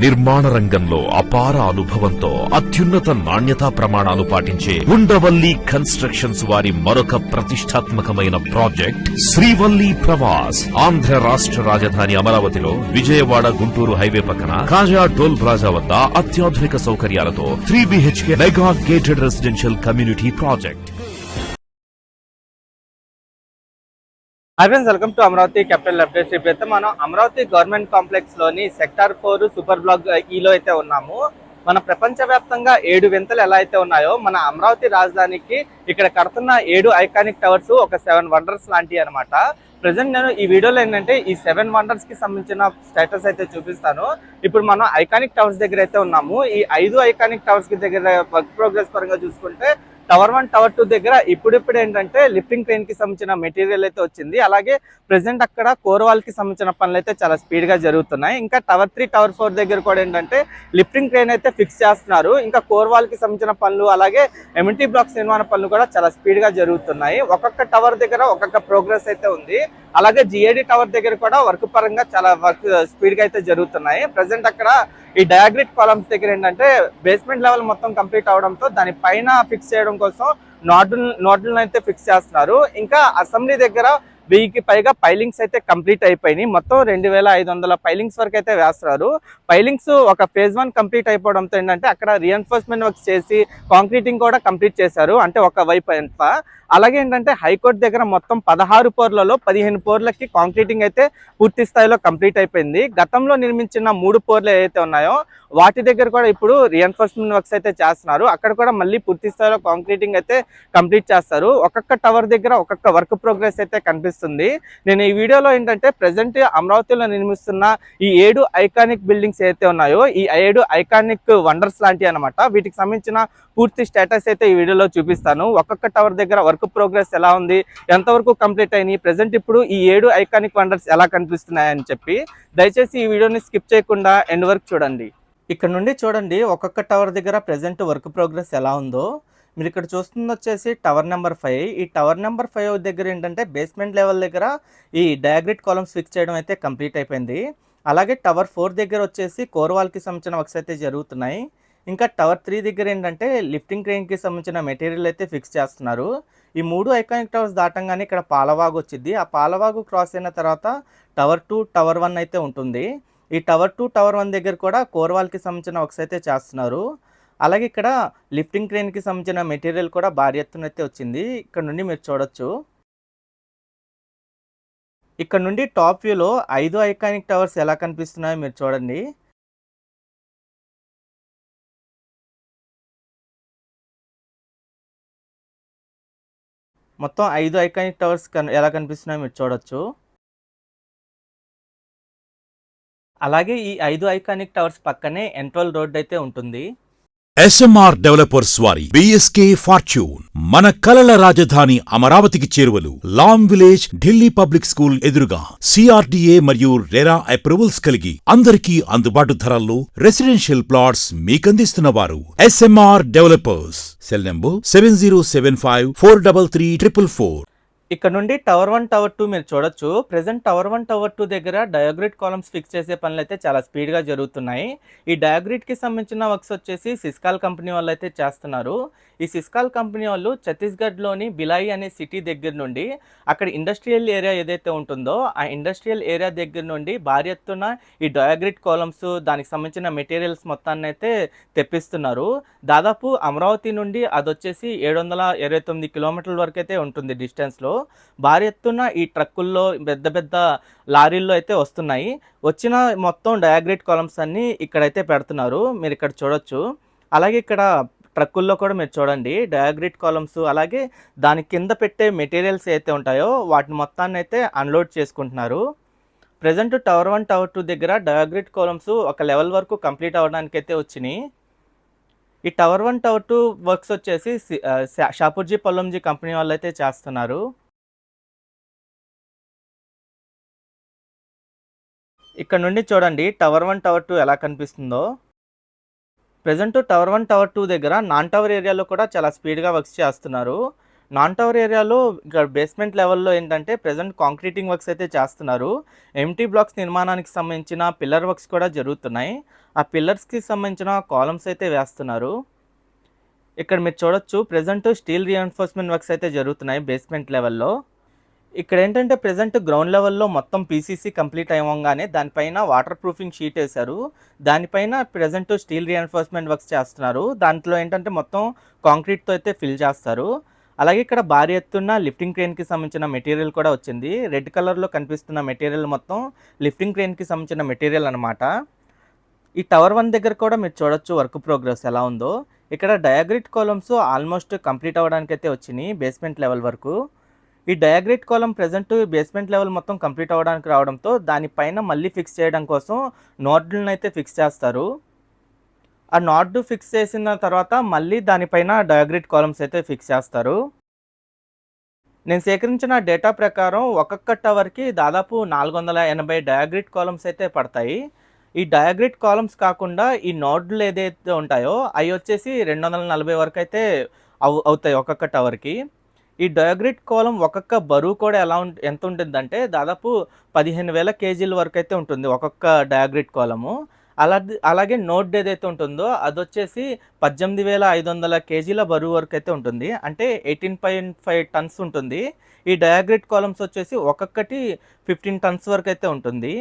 నిర్మాణ రంగంలో అపార అనుభవంతో అత్యున్నత నాణ్యతా ప్రమాణాలు పాటించే ఉండవల్లి కన్స్ట్రక్షన్స్ వారి మరొక ప్రతిష్టాత్మకమైన ప్రాజెక్ట్ శ్రీవల్లి ప్రవాస్. ఆంధ్ర రాష్ట్ర రాజధాని అమరావతిలో విజయవాడ గుంటూరు హైవే పక్కన కాజా టోల్ ప్లాజా వద్ద అత్యాధునిక సౌకర్యాలతో 3 BHK mega gated residential community project. Hi friends, welcome to Amaravati capital updates. ఇప్పుడైతే మనం అమరావతి గవర్నమెంట్ కాంప్లెక్స్ లోని సెక్టార్ 4 సూపర్ బ్లాక్ ఈలో అయితే ఉన్నాము. మన ప్రపంచవ్యాప్తంగా 7 వింతలు ఎలా అయితే ఉన్నాయో మన అమరావతి రాజధానికి ఇక్కడ కడుతున్న 7 ఐకానిక్ టవర్స్ ఒక 7 వండర్స్ లాంటివి అనమాట. ప్రజెంట్ నేను ఈ వీడియోలో ఏంటంటే ఈ 7 వండర్స్ కి సంబంధించిన స్టేటస్ అయితే చూపిస్తాను. ఇప్పుడు మనం ఐకానిక్ టవర్స్ దగ్గర అయితే ఉన్నాము. ఈ 5 ఐకానిక్ టవర్స్ కి దగ్గర వర్క్ ప్రోగ్రెస్ పరంగా చూసుకుంటే టవర్ 1, టవర్ 2 దగ్గర ఇప్పుడిప్పుడు ఏంటంటే లిఫ్టింగ్ క్రేన్ కి సంబంధించిన మెటీరియల్ అయితే వచ్చింది. అలాగే ప్రెసెంట్ అక్కడ కోర్ వాల్ కి సంబంధించిన పనులు అయితే చాలా స్పీడ్ గా జరుగుతున్నాయి. ఇంకా టవర్ 3, టవర్ 4 దగ్గర కూడా ఏంటంటే లిఫ్టింగ్ క్రేన్ అయితే ఫిక్స్ చేస్తున్నారు. ఇంకా కోర్ వాల్ కి సంబంధించిన పనులు అలాగే ఎమ్యూనిటీ బ్లాక్స్ నిర్మాణ పనులు కూడా చాలా స్పీడ్ గా జరుగుతున్నాయి. ఒక్కొక్క టవర్ దగ్గర ఒక్కొక్క ప్రోగ్రెస్ అయితే ఉంది. అలాగే జిఏడి టవర్ దగ్గర కూడా వర్క్ పరంగా చాలా వర్క్ స్పీడ్ గా అయితే జరుగుతున్నాయి. ప్రెసెంట్ అక్కడ ఈ డయాగ్రిడ్ కాలమ్స్ దగ్గర ఏంటంటే బేస్మెంట్ లెవెల్ మొత్తం కంప్లీట్ అవడంతో దాని పైన ఫిక్స్ చేయడం కోసం నోడ్లను అయితే ఫిక్స్ చేస్తున్నారు. ఇంకా అసెంబ్లీ దగ్గర 1000కి పైగా పైలింగ్స్ అయితే కంప్లీట్ అయిపోయినాయి. మొత్తం 2500 పైలింగ్స్ వరకు అయితే వేస్తున్నారు. పైలింగ్స్ ఒక ఫేజ్ 1 కంప్లీట్ అయిపోవడంతో ఏంటంటే అక్కడ రీఎన్ఫోర్స్మెంట్ వర్క్స్ చేసి కాంక్రీటింగ్ కూడా కంప్లీట్ చేశారు, అంటే ఒక వైపు ఎంత. అలాగే ఏంటంటే హైకోర్టు దగ్గర మొత్తం 16 పోర్లలో 15 పోర్లకి కాంక్రీటింగ్ అయితే పూర్తి స్థాయిలో కంప్లీట్ అయిపోయింది. గతంలో నిర్మించిన 3 పోర్లు ఏవైతే ఉన్నాయో వాటి దగ్గర కూడా ఇప్పుడు రీఎన్ఫోర్స్మెంట్ వర్క్స్ అయితే చేస్తున్నారు. అక్కడ కూడా మళ్ళీ పూర్తి స్థాయిలో కాంక్రీటింగ్ అయితే కంప్లీట్ చేస్తారు. ఒక్కొక్క టవర్ దగ్గర ఒక్కొక్క వర్క్ ప్రోగ్రెస్ అయితే కనిపిస్తుంది. నేను ఈ వీడియోలో ఏంటంటే ప్రెసెంట్ అమరావతిలో నిర్మిస్తున్న ఈ 7 ఐకానిక్ బిల్డింగ్స్ ఏవైతే ఉన్నాయో ఈ 7 ఐకానిక్ వండర్స్ లాంటివి అనమాట. వీటికి సంబంధించిన పూర్తి స్టేటస్ అయితే ఈ వీడియోలో చూపిస్తాను. ఒక్కొక్క టవర్ దగ్గర వర్క్ ప్రోగ్రెస్ ఎలా ఉంది, ఎంతవరకు కంప్లీట్ అయినాయి, ప్రెసెంట్ ఇప్పుడు ఈ 7 ఐకానిక్ వండర్స్ ఎలా కనిపిస్తున్నాయని చెప్పి దయచేసి ఈ వీడియోని స్కిప్ చేయకుండా ఎండ్ వరకు చూడండి. ఇక్కడ నుండి చూడండి ఒక్కొక్క టవర్ దగ్గర ప్రెసెంట్ వర్క్ ప్రోగ్రెస్ ఎలా ఉందో. మీరు ఇక్కడ చూస్తుంది వచ్చేసి టవర్ నెంబర్ 5. ఈ టవర్ నెంబర్ 5 దగ్గర ఏంటంటే బేస్మెంట్ లెవెల్ దగ్గర ఈ డయాగ్రిడ్ కాలమ్స్ ఫిక్స్ చేయడం అయితే కంప్లీట్ అయిపోయింది. అలాగే టవర్ 4 దగ్గర వచ్చేసి కోర్ వాల్కి సంబంధించిన వర్క్స్ అయితే జరుగుతున్నాయి. ఇంకా టవర్ 3 దగ్గర ఏంటంటే లిఫ్టింగ్ క్రేన్కి సంబంధించిన మెటీరియల్ అయితే ఫిక్స్ చేస్తున్నారు. ఈ 3 ఐకానిక్ టవర్స్ దాటంగానే ఇక్కడ పాలవాగు వచ్చింది. ఆ పాలవాగు క్రాస్ అయిన తర్వాత టవర్ 2, టవర్ 1 అయితే ఉంటుంది. ఈ టవర్ 2, టవర్ 1 దగ్గర కూడా కోర్ వాల్కి సంబంధించిన వర్క్స్ అయితే చేస్తున్నారు. అలాగే ఇక్కడ లిఫ్టింగ్ క్రేన్కి సంబంధించిన మెటీరియల్ కూడా భారీ ఎత్తున అయితే వచ్చింది. ఇక్కడ నుండి మీరు చూడొచ్చు. ఇక్కడ నుండి టాప్ వ్యూలో 5 ఐకానిక్ టవర్స్ ఎలా కనిపిస్తున్నాయో మీరు చూడండి. మొత్తం 5 ఐకానిక్ టవర్స్ ఎలా కనిపిస్తున్నాయో మీరు చూడొచ్చు. అలాగే ఈ 5 ఐకానిక్ టవర్స్ పక్కనే ఎంట్రల్ రోడ్ అయితే ఉంటుంది. SMR డెవలపర్స్ వారి BSK ఫార్చ్యూన్ మన కలల రాజధాని అమరావతికి చేరువలు Lam village Delhi public school ఎదురుగా CRDA మరియు రెరా అప్రూవల్స్ కలిగి అందరికీ అందుబాటు ధరల్లో రెసిడెన్షియల్ ప్లాట్స్ మీకందిస్తున్న వారు SMR డెవలపర్స్. Cell number 7075433444. ఇక్కడ నుండి టవర్ 1, టవర్ 2 మీరు చూడొచ్చు. ప్రెసెంట్ టవర్ 1, టవర్ 2 దగ్గర డయాగ్రిడ్ కాలమ్స్ ఫిక్స్ చేసే పనులు అయితే చాలా స్పీడ్గా జరుగుతున్నాయి. ఈ డయాగ్రిడ్కి సంబంధించిన వర్క్స్ వచ్చేసి సిస్కాల్ కంపెనీ వాళ్ళు అయితే చేస్తున్నారు. ఈ సిస్కాల్ కంపెనీ వాళ్ళు ఛత్తీస్గఢ్లోని బిలాయి అనే సిటీ దగ్గర నుండి అక్కడ ఇండస్ట్రియల్ ఏరియా ఏదైతే ఉంటుందో ఆ ఇండస్ట్రియల్ ఏరియా దగ్గర నుండి భారీ ఎత్తున ఈ డయాగ్రిడ్ కాలమ్స్ దానికి సంబంధించిన మెటీరియల్స్ మొత్తాన్ని అయితే తెప్పిస్తున్నారు. దాదాపు అమరావతి నుండి అది వచ్చేసి 729 కిలోమీటర్ల వరకు అయితే ఉంటుంది డిస్టెన్స్లో. భారీ ఎత్తున ఈ ట్రక్కుల్లో పెద్ద పెద్ద లారీల్లో అయితే వస్తున్నాయి. వచ్చిన మొత్తం డయాగ్రిడ్ కాలమ్స్ అన్నీ ఇక్కడైతే పెడుతున్నారు, మీరు ఇక్కడ చూడొచ్చు. అలాగే ఇక్కడ ట్రక్కుల్లో కూడా మీరు చూడండి డయాగ్రిడ్ కాలమ్స్ అలాగే దాని కింద పెట్టే మెటీరియల్స్ అయితే ఉంటాయో వాటిని మొత్తాన్ని అయితే అన్లోడ్ చేసుకుంటున్నారు. ప్రెసెంట్ టవర్ 1, టవర్ 2 దగ్గర డయాగ్రిడ్ కాలమ్స్ ఒక లెవెల్ వరకు కంప్లీట్ అవ్వడానికి అయితే వచ్చినాయి. ఈ టవర్ 1, టవర్ 2 వర్క్స్ వచ్చేసి షాపూర్జీ పొల్లంజీ కంపెనీ వాళ్ళు అయితే చేస్తున్నారు. ఇక్కడ నుండి చూడండి టవర్ 1, టవర్ 2 ఎలా కనిపిస్తుందో. ప్రెసెంట్ టవర్ 1, టవర్ 2 దగ్గర నాన్ టవర్ ఏరియాలో కూడా చాలా స్పీడ్గా వర్క్స్ చేస్తున్నారు. నాన్ టవర్ ఏరియాలో ఇక్కడ బేస్మెంట్ లెవెల్‌లో ఏంటంటే ప్రెజెంట్ కాంక్రీటింగ్ వర్క్స్ అయితే చేస్తున్నారు. ఎంటీ బ్లాక్స్ నిర్మాణానికి సంబంధించిన పిల్లర్ వర్క్స్ కూడా జరుగుతున్నాయి. ఆ పిల్లర్స్‌కి సంబంధించిన కాలమ్స్ అయితే వేస్తున్నారు. ఇక్కడ మీరు చూడొచ్చు ప్రెజెంట్ స్టీల్ రీఎన్ఫోర్స్‌మెంట్ వర్క్స్ అయితే జరుగుతున్నాయి బేస్మెంట్ లెవెల్‌లో. ఇక్కడ ఏంటంటే ప్రెజెంట్ గ్రౌండ్ లెవెల్‌లో మొత్తం పీసీసీ కంప్లీట్ అవ్వంగానే దానిపైన వాటర్ ప్రూఫింగ్ షీట్ ఏశారు. దానిపైన ప్రెజెంట్ స్టీల్ రీఎన్ఫోర్స్‌మెంట్ వర్క్స్ చేస్తున్నారు. దాంట్లో ఏంటంటే మొత్తం కాంక్రీట్‌తో అయితే ఫిల్ చేస్తారు. అలాగే ఇక్కడ భారీ ఎత్తున లిఫ్టింగ్ క్రేన్‌కి సంబంధించిన మెటీరియల్ కూడా వచ్చింది. రెడ్ కలర్‌లో కనిపిస్తున్న మెటీరియల్ మొత్తం లిఫ్టింగ్ క్రేన్‌కి సంబంధించిన మెటీరియల్ అనమాట. ఈ టవర్ 1 దగ్గర కూడా మీరు చూడొచ్చు వర్క్ ప్రోగ్రెస్ ఎలా ఉందో. ఇక్కడ డయాగ్రిడ్ కాలమ్స్ ఆల్మోస్ట్ కంప్లీట్ అవ్వడానికైతే వచ్చినాయి బేస్మెంట్ లెవెల్ వరకు. ఈ diagrid column present basement level మొత్తం కంప్లీట్ అవ్వడానికి రావడంతో దానిపైన మళ్ళీ ఫిక్స్ చేయడం కోసం నోడ్లను అయితే ఫిక్స్ చేస్తారు. ఆ నాడ్ ఫిక్స్ చేసిన తర్వాత మళ్ళీ దానిపైన డయాగ్రిడ్ కాలమ్స్ అయితే ఫిక్స్ చేస్తారు. నేను సేకరించిన డేటా ప్రకారం ఒక్కొక్క టవర్కి దాదాపు 480 డయాగ్రిడ్ కాలమ్స్ అయితే పడతాయి. ఈ డయాగ్రిడ్ కాలమ్స్ కాకుండా ఈ నోడ్లు ఏదైతే ఉంటాయో అవి వచ్చేసి 240 వరకు అయితే అవుతాయి ఒక్కొక్క టవర్కి. ఈ డయాగ్రిడ్ కాలం ఒక్కొక్క బరువు కూడా ఎంత ఉంటుందంటే దాదాపు 15,000 కేజీల వరకు అయితే ఉంటుంది ఒక్కొక్క డయాగ్రిడ్ కాలము. అలాగే నోడ్ ఏదైతే ఉంటుందో అది వచ్చేసి 18,500 కేజీల బరువు వరకు అయితే ఉంటుంది. అంటే 18.5 టన్స్ ఉంటుంది. ఈ డయాగ్రిడ్ కాలమ్స్ వచ్చేసి ఒక్కొక్కటి 15 టన్స్ వరకు అయితే ఉంటుంది.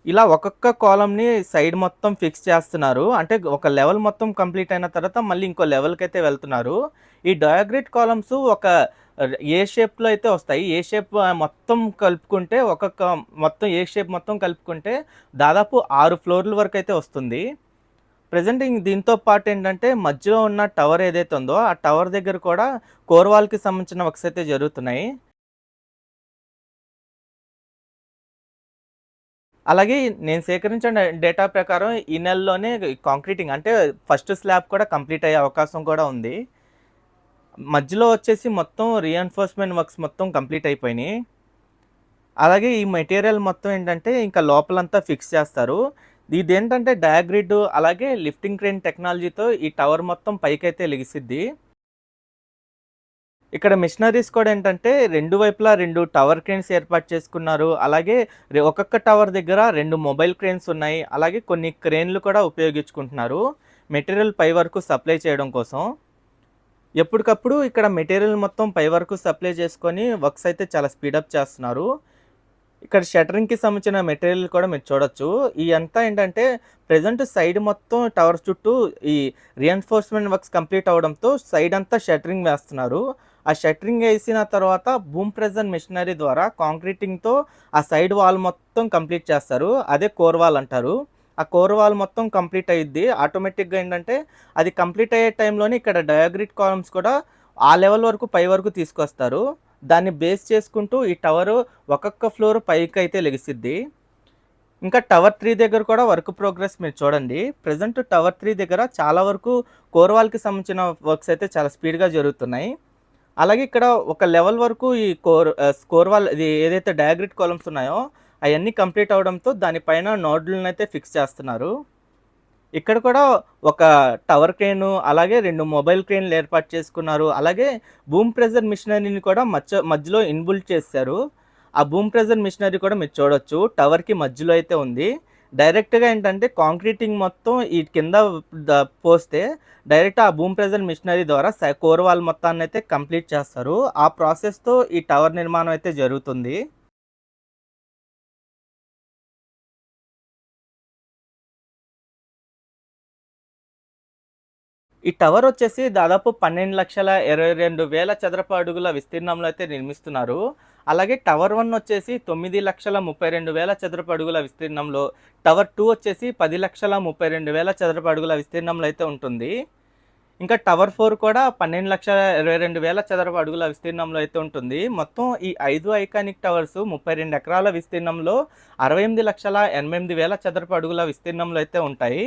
ఇలా ఒక్కొక్క కాలమ్‌ని సైడ్ మొత్తం ఫిక్స్ చేస్తున్నారు. అంటే ఒక లెవెల్ మొత్తం కంప్లీట్ అయిన తర్వాత మళ్ళీ ఇంకో లెవెల్‌కైతే వెళ్తున్నారు. ఈ డయాగ్రిడ్ కాలమ్స్ ఒక ఏ షేప్‌లో అయితే వస్తాయి. ఏ షేప్ మొత్తం కలుపుకుంటే మొత్తం ఏ షేప్ మొత్తం కలుపుకుంటే దాదాపు 6 ఫ్లోర్‌ల వరకు అయితే వస్తుంది. ప్రెజెంట్ దీంతో పాటు ఏంటంటే మధ్యలో ఉన్న టవర్ ఏదైతే ఉందో ఆ టవర్ దగ్గర కూడా కోర్ వాల్‌కి సంబంధించిన వర్క్స్ అయితే జరుగుతున్నాయి. అలాగే నేను సేకరించిన డేటా ప్రకారం ఈ నెలలోనే కాంక్రీటింగ్ అంటే ఫస్ట్ స్లాబ్ కూడా కంప్లీట్ అయ్యే అవకాశం కూడా ఉంది. మధ్యలో వచ్చేసి మొత్తం రీఎన్ఫోర్స్‌మెంట్ వర్క్స్ మొత్తం కంప్లీట్ అయిపోయినాయి. అలాగే ఈ మెటీరియల్ మొత్తం ఏంటంటే ఇంకా లోపలంతా ఫిక్స్ చేస్తారు. ఇదేంటంటే డయాగ్రిడ్ అలాగే లిఫ్టింగ్ క్రేన్ టెక్నాలజీతో ఈ టవర్ మొత్తం పైకైతే లెగిసిద్ది. ఇక్కడ మిషనరీస్ కూడా ఏంటంటే 2 వైపులా 2 టవర్ క్రేన్స్ ఏర్పాటు చేసుకున్నారు. అలాగే ఒక్కొక్క టవర్ దగ్గర 2 మొబైల్ క్రేన్స్ ఉన్నాయి. అలాగే కొన్ని క్రేన్లు కూడా ఉపయోగించుకుంటున్నారు మెటీరియల్ పై వరకు సప్లై చేయడం కోసం. ఎప్పటికప్పుడు ఇక్కడ మెటీరియల్ మొత్తం పై వరకు సప్లై చేసుకొని వర్క్స్ అయితే చాలా స్పీడప్ చేస్తున్నారు. ఇక్కడ షట్టరింగ్‌కి సంబంధించిన మెటీరియల్ కూడా మీరు చూడొచ్చు. అంతా ఏంటంటే ప్రెజెంట్ సైడ్ మొత్తం టవర్ చుట్టూ ఈ రీఎన్ఫోర్స్‌మెంట్ వర్క్స్ కంప్లీట్ అవ్వడంతో సైడ్ అంతా షట్టరింగ్ వేస్తున్నారు. ఆ షట్టరింగ్ వేసిన తర్వాత బూమ్ ప్రెజర్ మెషినరీ ద్వారా కాంక్రీటింగ్‌తో ఆ సైడ్ వాల్ మొత్తం కంప్లీట్ చేస్తారు. అదే కోర్ వాల్ అంటారు. ఆ కోర్ వాల్ మొత్తం కంప్లీట్ అయ్యిద్ది. ఆటోమేటిక్‌గా ఏంటంటే అది కంప్లీట్ అయ్యే టైంలోనే ఇక్కడ డయాగ్రిడ్ కాలమ్స్ కూడా ఆ లెవెల్ వరకు పై వరకు తీసుకొస్తారు. దాన్ని బేస్ చేసుకుంటూ ఈ టవర్ ఒక్కొక్క ఫ్లోర్ పైకైతే లెగిసిద్ది. ఇంకా టవర్ 3 దగ్గర కూడా వర్క్ ప్రోగ్రెస్ మీరు చూడండి. ప్రెజెంట్ టవర్ 3 దగ్గర చాలా వరకు కోర్ వాల్‌కి సంబంధించిన వర్క్స్ అయితే చాలా స్పీడ్‌గా జరుగుతున్నాయి. అలాగే ఇక్కడ ఒక లెవెల్ వరకు ఈ కోర్ వాల్ ఇది ఏదైతే డయాగ్రిడ్ కాలమ్స్ ఉన్నాయో అవన్నీ కంప్లీట్ అవడంతో దానిపైన నోడ్లను అయితే ఫిక్స్ చేస్తున్నారు. ఇక్కడ కూడా ఒక టవర్ క్రేను అలాగే 2 మొబైల్ క్రేన్లు ఏర్పాటు చేసుకున్నారు. అలాగే బూమ్ ప్రెజర్ మిషనరీని కూడా మధ్యలో ఇన్బుల్ట్ చేశారు. ఆ బూమ్ ప్రెజర్ మిషనరీ కూడా మీరు చూడొచ్చు టవర్కి మధ్యలో అయితే ఉంది. డైరెక్ట్గా ఏంటంటే కాంక్రీటింగ్ మొత్తం ఈ కింద పోస్తే డైరెక్ట్ ఆ బూమ్ ప్రెజర్ మిషనరీ ద్వారా కోర్ వాల్ మొత్తాన్ని అయితే కంప్లీట్ చేస్తారు. ఆ ప్రాసెస్తో ఈ టవర్ నిర్మాణం అయితే జరుగుతుంది. ఈ టవర్ వచ్చేసి దాదాపు 12,22,000 చదరపు అడుగుల విస్తీర్ణంలో అయితే నిర్మిస్తున్నారు. అలాగే టవర్ 1 వచ్చేసి 9,32,000 చదరపు అడుగుల విస్తీర్ణంలో, టవర్ 2 వచ్చేసి 10,32,000 చదరపు అడుగుల విస్తీర్ణంలో అయితే ఉంటుంది. ఇంకా టవర్ 4 కూడా 12,22,000 చదరపు అడుగుల విస్తీర్ణంలో అయితే ఉంటుంది. మొత్తం ఈ 5 ఐకానిక్ టవర్స్ 32 ఎకరాల విస్తీర్ణంలో 68,88,000 చదరపు అడుగుల విస్తీర్ణంలో అయితే ఉంటాయి.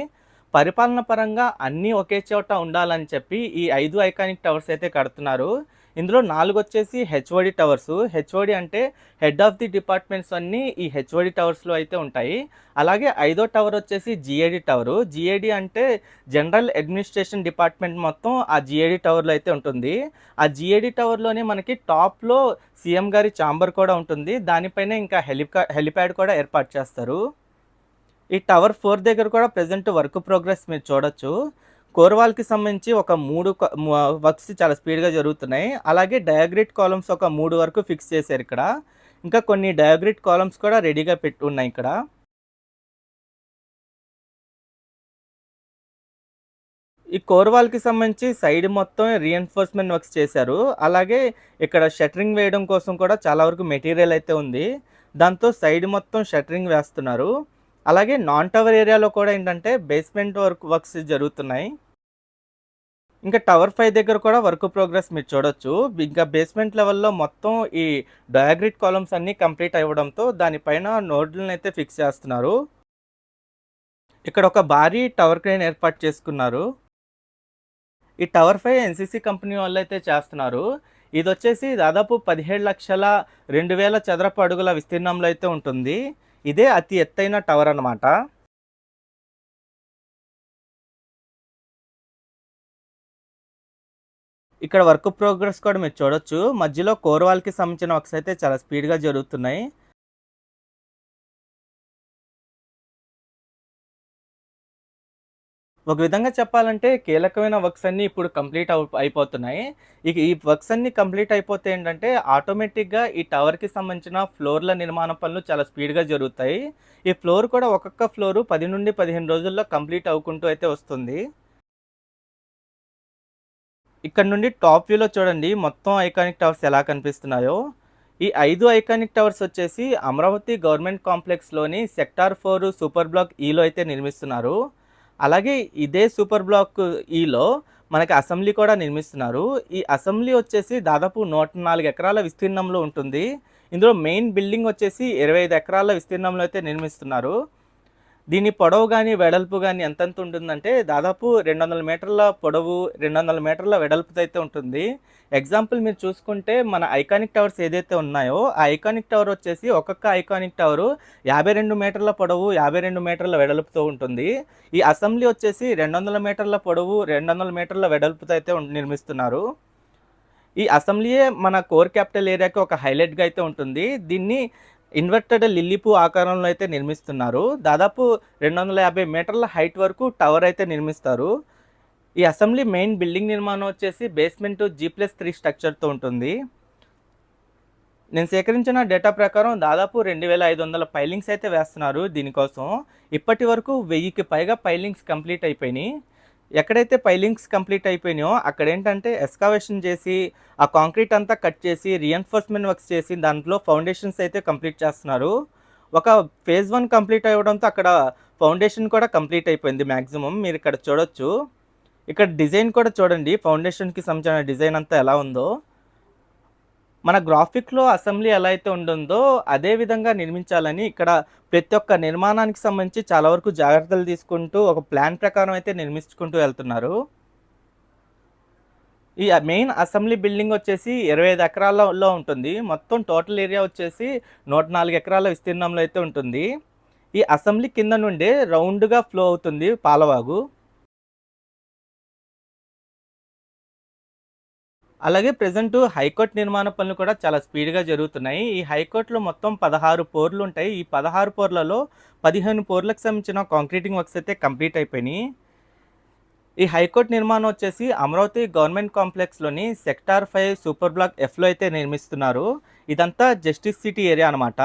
పరిపాలన పరంగా అన్నీ ఒకే చోట ఉండాలని చెప్పి ఈ 5 ఐకానిక్ టవర్స్ అయితే కడుతున్నారు. ఇందులో 4 వచ్చేసి హెచ్ఓడి టవర్స్. హెచ్ఓడి అంటే హెడ్ ఆఫ్ ది డిపార్ట్మెంట్స్ అన్నీ ఈ హెచ్ఓడి టవర్స్‌లో అయితే ఉంటాయి. అలాగే ఐదో టవర్ వచ్చేసి జీఏడీ టవరు. జీఏడీ అంటే జనరల్ అడ్మినిస్ట్రేషన్ డిపార్ట్మెంట్ మొత్తం ఆ జీఏడీ టవర్‌లో అయితే ఉంటుంది. ఆ జీఏడీ టవర్‌లోనే మనకి టాప్‌లో సీఎం గారి ఛాంబర్ కూడా ఉంటుంది. దానిపైన ఇంకా హెలిప్యాడ్ కూడా ఏర్పాటు చేస్తారు. ఈ టవర్ 4 దగ్గర కూడా ప్రెజెంట్ వర్క్ ప్రోగ్రెస్ మీరు చూడొచ్చు. కోర్వాల్‌కి సంబంధించి ఒక 3 వర్క్స్ చాలా స్పీడ్‌గా జరుగుతున్నాయి. అలాగే డయాగ్రిడ్ కాలమ్స్ ఒక 3 వరకు ఫిక్స్ చేశారిక్కడ. ఇంకా కొన్ని డయాగ్రిడ్ కాలమ్స్ కూడా రెడీగా పెట్టున్నాయి ఇక్కడ. ఈ కోర్వాల్‌కి సంబంధించి సైడ్ మొత్తం రీఎన్ఫోర్స్‌మెంట్ వర్క్స్ చేశారు. అలాగే ఇక్కడ షట్టరింగ్ వేయడం కోసం కూడా చాలా వరకు మెటీరియల్ అయితే ఉంది. దాంతో సైడ్ మొత్తం షట్టరింగ్ వేస్తున్నారు. అలాగే నాన్ టవర్ ఏరియాలో కూడా ఏంటంటే బేస్మెంట్ వర్క్స్ జరుగుతున్నాయి. ఇంకా టవర్ 5 దగ్గర కూడా వర్క్ ప్రోగ్రెస్ మీరు చూడొచ్చు. ఇంకా బేస్మెంట్ లెవెల్‌లో మొత్తం ఈ డయాగ్రిడ్ కాలమ్స్ అన్నీ కంప్లీట్ అవ్వడంతో దానిపైన నోడ్‌లనైతే ఫిక్స్ చేస్తున్నారు. ఇక్కడ ఒక భారీ టవర్ క్రేన్ ఏర్పాటు చేసుకున్నారు. ఈ టవర్ 5 ఎన్‌సీసీ కంపెనీ వాళ్ళైతే చేస్తున్నారు. ఇదొచ్చేసి దాదాపు 17,02,000 చదరపు అడుగుల విస్తీర్ణంలో అయితే ఉంటుంది. ఇదే అతి ఎత్తైన టవర్ అన్నమాట. ఇక్కడ వర్క్ ప్రోగ్రెస్ కూడా మీరు చూడొచ్చు. మధ్యలో కోర్వాల్‌కి సంబంధించిన వర్క్స్ అయితే చాలా స్పీడ్‌గా జరుగుతున్నాయి. ఒక విధంగా చెప్పాలంటే కీలకమైన వర్క్స్ అన్నీ ఇప్పుడు కంప్లీట్ అయిపోతున్నాయి. ఇక ఈ వర్క్స్ అన్నీ కంప్లీట్ అయిపోతే ఏంటంటే ఆటోమేటిక్‌గా ఈ టవర్‌కి సంబంధించిన ఫ్లోర్‌ల నిర్మాణ పనులు చాలా స్పీడ్‌గా జరుగుతాయి. ఈ ఫ్లోర్ కూడా ఒక్కొక్క ఫ్లోరు 10-15 రోజుల్లో కంప్లీట్ అవ్వుకుంటూ అయితే వస్తుంది. ఇక్కడ నుండి టాప్ వ్యూలో చూడండి మొత్తం ఐకానిక్ టవర్స్ ఎలా కనిపిస్తున్నాయో. ఈ 5 ఐకానిక్ టవర్స్ వచ్చేసి అమరావతి గవర్నమెంట్ కాంప్లెక్స్‌లోని సెక్టార్ 4 సూపర్ బ్లాక్ ఈలో అయితే నిర్మిస్తున్నారు. అలాగే ఇదే సూపర్ బ్లాక్ ఈలో మనకి అసెంబ్లీ కూడా నిర్మిస్తున్నారు. ఈ అసెంబ్లీ వచ్చేసి దాదాపు 104 ఎకరాల విస్తీర్ణంలో ఉంటుంది. ఇందులో మెయిన్ బిల్డింగ్ వచ్చేసి 25 ఎకరాల విస్తీర్ణంలో అయితే నిర్మిస్తున్నారు. దీని పొడవు గాని, వెడల్పు గాని ఎంతెంత ఉంటుందంటే దాదాపు 200 మీటర్ల పొడవు, 200 మీటర్ల వెడల్పుతో అయితే ఉంటుంది. ఎగ్జాంపుల్ మీరు చూసుకుంటే మన ఐకానిక్ టవర్స్ ఏదైతే ఉన్నాయో ఆ ఐకానిక్ టవర్ వచ్చేసి ఒక్కొక్క ఐకానిక్ టవరు 52 మీటర్ల పొడవు, 52 మీటర్ల వెడల్పుతో ఉంటుంది. ఈ అసెంబ్లీ వచ్చేసి 200 మీటర్ల పొడవు, 200 మీటర్ల వెడల్పుతో అయితే నిర్మిస్తున్నారు. ఈ అసెంబ్లీయే మన కోర్ క్యాపిటల్ ఏరియాకి ఒక హైలైట్‌గా అయితే ఉంటుంది. దీన్ని ఇన్వర్టెడ్ లిల్లీ ఆకారంలో అయితే నిర్మిస్తున్నారు. దాదాపు 250 మీటర్ల హైట్ వరకు టవర్ అయితే నిర్మిస్తారు. ఈ అసెంబ్లీ మెయిన్ బిల్డింగ్ నిర్మాణం వచ్చేసి బేస్మెంట్ G+3 స్ట్రక్చర్‌తో ఉంటుంది. నేను సేకరించిన డేటా ప్రకారం దాదాపు 2,500 పైలింగ్స్ అయితే వేస్తున్నారు దీనికోసం. ఇప్పటి వరకు 1000కి పైగా పైలింగ్స్ కంప్లీట్ అయిపోయినాయి. ఎక్కడైతే పైలింగ్స్ కంప్లీట్ అయిపోయినాయో అక్కడ ఏంటంటే ఎస్కావేషన్ చేసి ఆ కాంక్రీట్ అంతా కట్ చేసి రీఎన్ఫోర్స్మెంట్ వర్క్స్ చేసి దాంట్లో ఫౌండేషన్స్ అయితే కంప్లీట్ చేస్తున్నారు. ఒక ఫేజ్ 1 కంప్లీట్ అవ్వడంతో అక్కడ ఫౌండేషన్ కూడా కంప్లీట్ అయిపోయింది మ్యాక్సిమం. మీరు ఇక్కడ చూడొచ్చు. ఇక్కడ డిజైన్ కూడా చూడండి, ఫౌండేషన్‌కి సంబంధించిన డిజైన్ అంతా ఎలా ఉందో. మన గ్రాఫిక్‌లో అసెంబ్లీ ఎలా అయితే ఉంటుందో అదే విధంగా నిర్మించాలని ఇక్కడ ప్రతి ఒక్క నిర్మాణానికి సంబంధించి చాలా వరకు జాగ్రత్తలు తీసుకుంటూ ఒక ప్లాన్ ప్రకారం అయితే నిర్మించుకుంటూ వెళ్తున్నారు. ఈ మెయిన్ అసెంబ్లీ బిల్డింగ్ వచ్చేసి 25 ఎకరాలలో ఉంటుంది. మొత్తం టోటల్ ఏరియా వచ్చేసి 104 ఎకరాల విస్తీర్ణంలో అయితే ఉంటుంది. ఈ అసెంబ్లీ కింద నుండే రౌండ్‌గా ఫ్లో అవుతుంది పాలవాగు. అలాగే ప్రెజెంట్ హైకోర్టు నిర్మాణ పనులు కూడా చాలా స్పీడ్‌గా జరుగుతున్నాయి. ఈ హైకోర్టులో మొత్తం 16 పోర్లు ఉంటాయి. ఈ 16 పోర్లలో 15 పోర్లకు సంబంధించిన కాంక్రీటింగ్ వర్క్స్ అయితే కంప్లీట్ అయిపోయినాయి. ఈ హైకోర్టు నిర్మాణం వచ్చేసి అమరావతి గవర్నమెంట్ కాంప్లెక్స్‌లోని సెక్టార్ 5 సూపర్ బ్లాక్ ఎఫ్‌లో అయితే నిర్మిస్తున్నారు. ఇదంతా జస్టిస్ సిటీ ఏరియా అనమాట.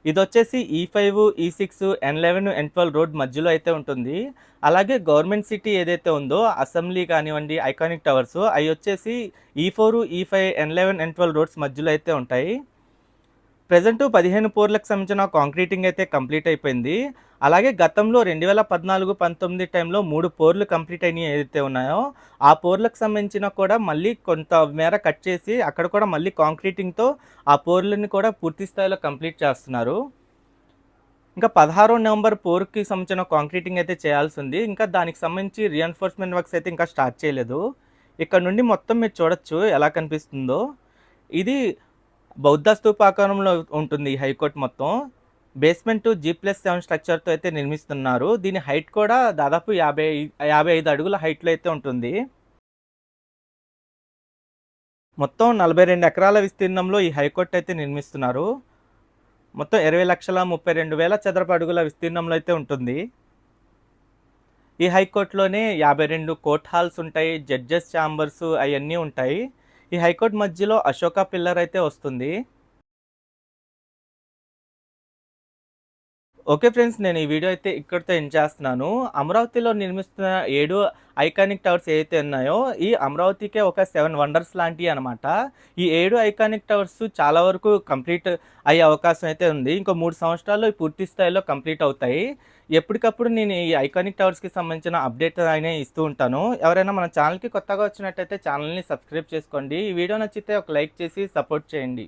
ఇదొచ్చేసి E5, E6, N11, N12 road మధ్యలో అయితే ఉంటుంది. అలాగే గవర్నమెంట్ సిటీ ఏదైతే ఉందో అసెంబ్లీ కానివ్వండి, ఐకానిక్ టవర్స్ అవి వచ్చేసి E4, E5, N11, N12 roads మధ్యలో అయితే ఉంటాయి. ప్రెజెంట్ 15 పోర్లకు సంబంధించిన కాంక్రీటింగ్ అయితే కంప్లీట్ అయిపోయింది. అలాగే గతంలో 2014-19 టైంలో 3 పోర్లు కంప్లీట్ అయినవి ఏదైతే ఉన్నాయో ఆ పోర్లకు సంబంధించిన కూడా మళ్ళీ కొంత మేర కట్ చేసి అక్కడ కూడా మళ్ళీ కాంక్రీటింగ్తో ఆ పోర్లని కూడా పూర్తి స్థాయిలో కంప్లీట్ చేస్తున్నారు. ఇంకా 16 నవంబర్ పోర్కి సంబంధించిన కాంక్రీటింగ్ అయితే చేయాల్సి ఉంది. ఇంకా దానికి సంబంధించి రీఎన్ఫోర్స్మెంట్ వర్క్స్ అయితే ఇంకా స్టార్ట్ చేయలేదు. ఇక్కడ నుండి మొత్తం మీరు చూడొచ్చు ఎలా కనిపిస్తుందో. ఇది బౌద్ధ స్తూపాకారంలో ఉంటుంది ఈ హైకోర్ట్ మొత్తం. బేస్మెంట్ G+7 స్ట్రక్చర్తో అయితే నిర్మిస్తున్నారు. దీని హైట్ కూడా దాదాపు 55 అడుగుల హైట్లో అయితే ఉంటుంది. మొత్తం 42 ఎకరాల విస్తీర్ణంలో ఈ హైకోర్టు అయితే నిర్మిస్తున్నారు. మొత్తం 20,32,000 చదరపు అడుగుల విస్తీర్ణంలో అయితే ఉంటుంది. ఈ హైకోర్టులోనే 52 కోర్ట్ హాల్స్ ఉంటాయి, జడ్జెస్ ఛాంబర్స్ అవన్నీ ఉంటాయి. ఈ హైకోర్టు మధ్యలో అశోక పిల్లర్ అయితే వస్తుంది. ఓకే ఫ్రెండ్స్, నేను ఈ వీడియో అయితే ఇక్కడితో ఎండ్ చేస్తున్నాను. అమరావతిలో నిర్మిస్తున్న 7 ఐకానిక్ టవర్స్ ఏవైతే ఉన్నాయో ఈ అమరావతికే ఒక 7 వండర్స్ లాంటివి అనమాట. ఈ 7 ఐకానిక్ టవర్స్ చాలా వరకు కంప్లీట్ అయ్యే అవకాశం అయితే ఉంది. ఇంకో 3 సంవత్సరాల్లో పూర్తి స్థాయిలో కంప్లీట్ అవుతాయి. ఎప్పటికప్పుడు నేను ఈ ఐకానిక్ టవర్స్కి సంబంధించిన అప్డేట్ అయినా ఇస్తూ ఉంటాను. ఎవరైనా మన ఛానల్కి కొత్తగా వచ్చినట్టయితే ఛానల్ని సబ్స్క్రైబ్ చేసుకోండి. ఈ వీడియో నచ్చితే ఒక లైక్ చేసి సపోర్ట్ చేయండి.